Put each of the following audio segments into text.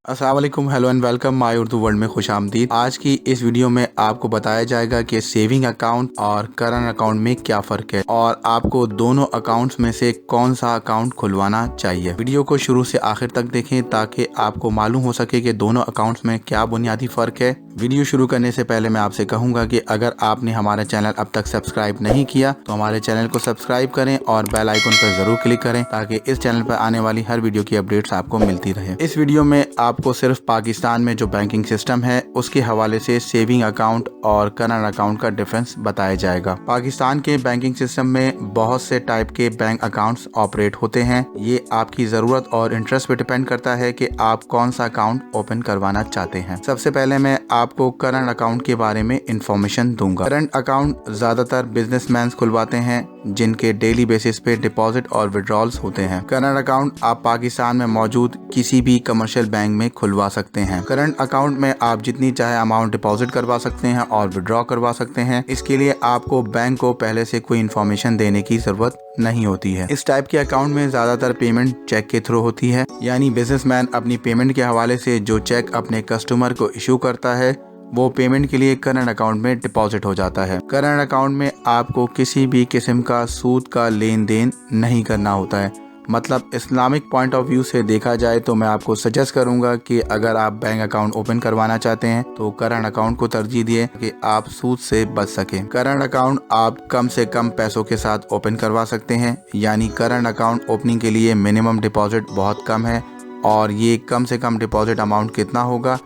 अस्सलाम वालेकुम, hello and welcome my Urdu world में खुश आमदीद। आज की इस वीडियो में आपको बताया जाएगा कि सेविंग अकाउंट और करंट अकाउंट में क्या फ़र्क है और आपको दोनों अकाउंट्स में से कौन सा अकाउंट खुलवाना चाहिए। वीडियो को शुरू से आखिर तक देखें ताकि आपको मालूम हो सके कि दोनों अकाउंट्स में क्या बुनियादी फ़र्क है। वीडियो शुरू करने से पहले मैं आपसे कहूँगा कि अगर आपने हमारा चैनल अब तक सब्सक्राइब नहीं किया तो हमारे चैनल को सब्सक्राइब करें और बेल आइकन पर ज़रूर क्लिक करें ताकि इस चैनल पर आने वाली हर वीडियो की अपडेट्स आपको मिलती रहे। इस वीडियो में आपको सिर्फ पाकिस्तान में जो बैंकिंग सिस्टम है उसके हवाले से सेविंग अकाउंट और करंट अकाउंट का डिफरेंस बताया जाएगा। पाकिस्तान के बैंकिंग सिस्टम में बहुत से टाइप के बैंक अकाउंट्स ऑपरेट होते हैं। ये आपकी ज़रूरत और इंटरेस्ट पे डिपेंड करता है कि आप कौन सा अकाउंट ओपन करवाना चाहते हैं। सबसे पहले मैं आपको करंट अकाउंट के बारे में इंफॉर्मेशन दूंगा। करंट अकाउंट ज़्यादातर बिजनेसमैन खुलवाते हैं जिनके डेली बेसिस पे डिपॉजिट और विड्रॉल्स होते हैं। करंट अकाउंट आप पाकिस्तान में मौजूद किसी भी कमर्शियल बैंक में खुलवा सकते हैं। करंट अकाउंट में आप जितनी चाहे अमाउंट डिपॉजिट करवा सकते हैं और विड्रॉ करवा सकते हैं। इसके लिए आपको बैंक को पहले से कोई इन्फॉर्मेशन देने की जरूरत नहीं होती है। इस टाइप के अकाउंट में ज्यादातर पेमेंट चेक के थ्रू होती है, यानी बिजनेसमैन अपनी पेमेंट के हवाले से जो चेक अपने कस्टमर को इशू करता है वो पेमेंट के लिए करंट अकाउंट में डिपॉजिट हो जाता है। करंट अकाउंट में आपको किसी भी किस्म का सूद का लेन देन नहीं करना होता है। मतलब इस्लामिक पॉइंट ऑफ व्यू से देखा जाए तो मैं आपको सजेस्ट करूंगा कि अगर आप बैंक अकाउंट ओपन करवाना चाहते हैं तो करंट अकाउंट को तरजीह दिए कि आप सूद से बच सकें। करंट अकाउंट आप कम से कम पैसों के साथ ओपन करवा सकते हैं, यानी करंट अकाउंट ओपनिंग के लिए मिनिमम डिपॉजिट बहुत कम है और ये कम से कम डिपॉजिट अमाउंट कितना होगा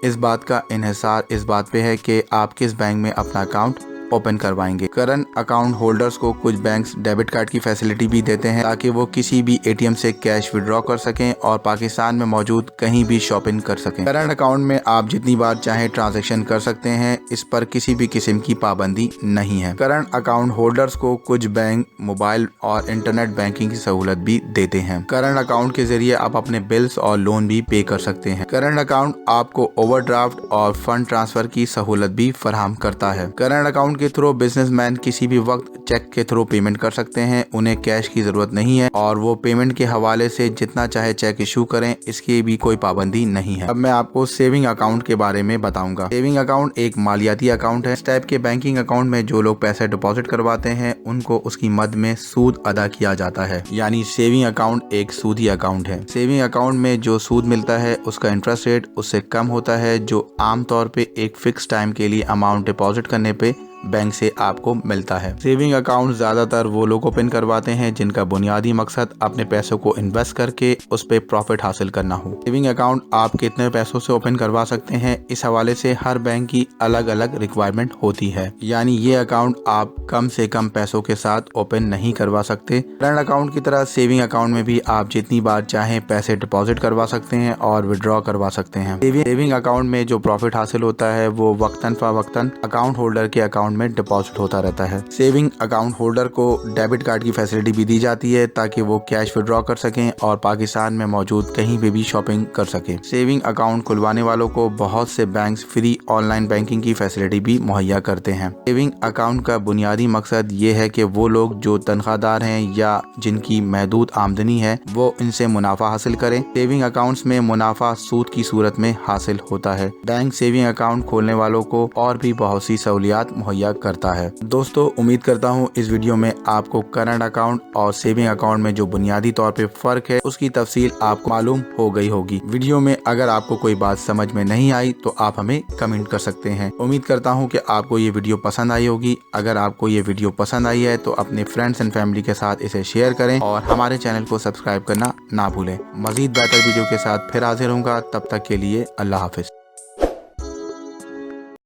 इस बात का इन्हिसार इस बात पे है कि आप किस बैंक में अपना अकाउंट ओपन करवाएंगे। करंट अकाउंट होल्डर्स को कुछ बैंक्स डेबिट कार्ड की फैसिलिटी भी देते हैं ताकि वो किसी भी एटीएम से कैश विड्रॉ कर सकें और पाकिस्तान में मौजूद कहीं भी शॉपिंग कर सकें। करंट अकाउंट में आप जितनी बार चाहें ट्रांजैक्शन कर सकते हैं, इस पर किसी भी किस्म की पाबंदी नहीं है। करंट अकाउंट होल्डर्स को कुछ बैंक मोबाइल और इंटरनेट बैंकिंग की सहूलत भी देते हैं। करंट अकाउंट के जरिए आप अपने बिल्स और लोन भी पे कर सकते हैं। करंट अकाउंट आपको ओवरड्राफ्ट और फंड ट्रांसफर की सहूलत भी फराहम करता है। करंट अकाउंट के थ्रू बिजनेसमैन किसी भी वक्त चेक के थ्रू पेमेंट कर सकते हैं, उन्हें कैश की जरूरत नहीं है और वो पेमेंट के हवाले से जितना चाहे चेक इशू करें, इसकी भी कोई पाबंदी नहीं है। अब मैं आपको सेविंग अकाउंट के बारे में बताऊंगा। सेविंग अकाउंट एक मालियाती अकाउंट है। इस टाइप के बैंकिंग अकाउंट में जो लोग पैसे डिपॉजिट करवाते हैं उनको उसकी मद में सूद अदा किया जाता है, यानी सेविंग अकाउंट एक सूदी अकाउंट है। सेविंग अकाउंट में जो सूद मिलता है उसका इंटरेस्ट रेट उससे कम होता है जो आमतौर पे एक फिक्स टाइम के लिए अमाउंट डिपॉजिट करने पे बैंक से आपको मिलता है। सेविंग अकाउंट ज्यादातर वो लोग ओपन करवाते हैं जिनका बुनियादी मकसद अपने पैसों को इन्वेस्ट करके उस पे प्रॉफिट हासिल करना हो। सेविंग अकाउंट आप कितने पैसों से ओपन करवा सकते हैं, इस हवाले से हर बैंक की अलग अलग रिक्वायरमेंट होती है, यानी ये अकाउंट आप कम से कम पैसों के साथ ओपन नहीं करवा सकते। करंट अकाउंट की तरह सेविंग अकाउंट में भी आप जितनी बार चाहें पैसे डिपॉजिट करवा सकते हैं और विड्रॉ करवा सकते हैं। सेविंग अकाउंट में जो प्रॉफिट हासिल होता है वो वक्तन फवक्तन अकाउंट होल्डर के अकाउंट में डिपॉजिट होता रहता है। सेविंग अकाउंट होल्डर को डेबिट कार्ड की फैसिलिटी भी दी जाती है ताकि वो कैश विड्रॉ कर सकें और पाकिस्तान में मौजूद कहीं पे भी शॉपिंग कर सकें। सेविंग अकाउंट खुलवाने वालों को बहुत से बैंक्स फ्री ऑनलाइन बैंकिंग की फैसिलिटी भी मुहैया करते हैं। सेविंग अकाउंट का बुनियादी मकसद ये है कि वो लोग जो तनख्वाहदार हैं या जिनकी महदूद आमदनी है वो इनसे मुनाफा हासिल करें। सेविंग अकाउंट्स में मुनाफा सूद की सूरत में हासिल होता है। बैंक सेविंग अकाउंट खोलने वालों को और भी बहुत सी सहूलियात मुहैया करता है। दोस्तों, उम्मीद करता हूँ इस वीडियो में आपको करंट अकाउंट और सेविंग अकाउंट में जो बुनियादी तौर पे फर्क है उसकी तफसील आपको मालूम हो गई होगी। वीडियो में अगर आपको कोई बात समझ में नहीं आई तो आप हमें कमेंट कर सकते हैं। उम्मीद करता हूँ कि आपको ये वीडियो पसंद आई होगी। अगर आपको ये वीडियो पसंद आई है तो अपने फ्रेंड्स एंड फैमिली के साथ इसे शेयर करें और हमारे चैनल को सब्सक्राइब करना ना भूलें। मजीद बेहतर वीडियो के साथ फिर हाजिर होऊंगा, तब तक के लिए अल्लाह हाफिज।